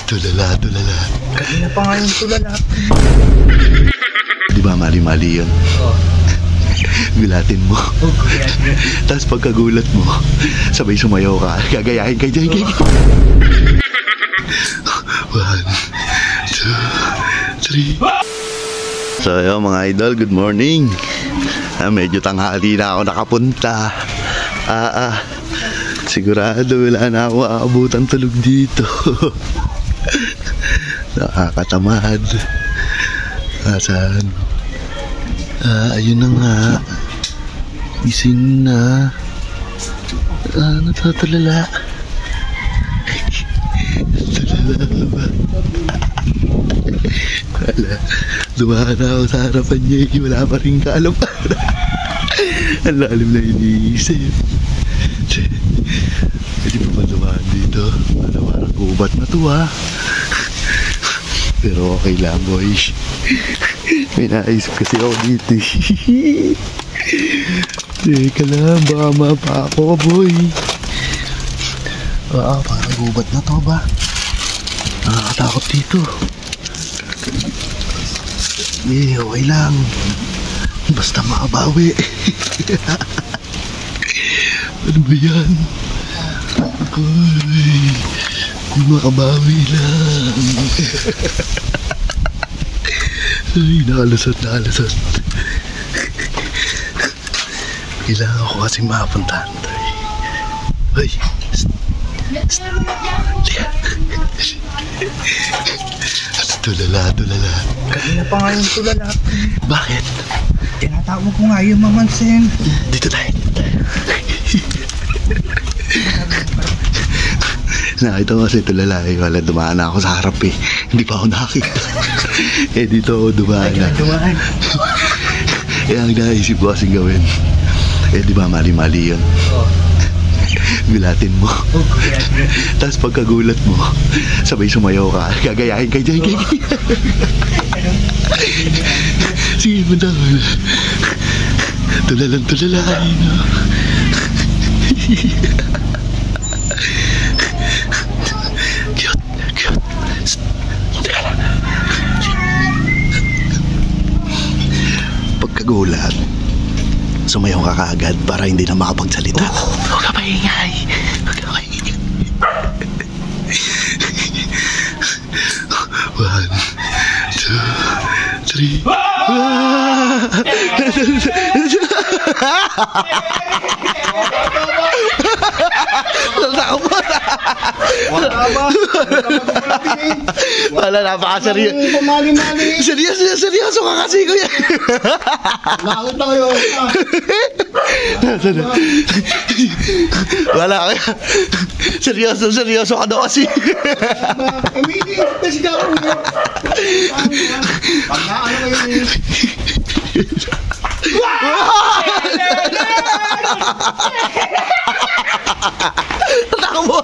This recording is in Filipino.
Tulala. Kanina pa nga yung tulala. Di ba mali-mali yun? Oo. Gulatin mo. Tapos pagkagulat mo, sabay sumayaw ka. Gagayahin ka dyan. 1, 2, 3. So yun mga idol, good morning. Medyo tanghali na ako nakapunta. Sigurado wala na ako aabutang tulog dito. Nakakatamad. Asan? Ayun na nga. Gising na. Natutulala. Tulala ba? Wala. Dumaan na ako sa harapan niya. Wala pa rin kaalam. Ang lalim na iniisip. Hindi pa man dumaan dito. Parang gubat na to Pero okay lang boys. May naisip kasi ako dito. Teka lang, baka mapa ako boy. Parang gubat na to ba? Nakakatakot dito. Okay lang. Basta makabawi. Ano ba yan? Makabawi lang. Ay, nakalusot. Kailangan ko kasing makapuntahan to. Ay, tulala. Kanina pa nga yung tulala. Bakit? Tinatawag ko nga yung mamansin. Dito tayo. Nakita ko kasi tulala wala dumaan na ako sa harap Hindi pa ako nakakita. Dito ako dumaan na. Ang naisip ko kasing gawin. Di ba mali-mali yun? Oo. Gulatin mo. Tapos pagkagulat mo, sabay sumayaw ka. Gagayahin ka dyan. Sige mo na. Tulala. Cute. Teka lang. Pagkagulat, sumayaw ka kaagad para hindi na makapagsalita. Huwag ka maingay. 1, 2, 3. Wala, napakaseryoso. Seryoso ka kasi kuya. Bakit na kayo? Wala kaya. Seryoso ka daw kasi. Kasi ka ako. Pag naano kayo Takbo.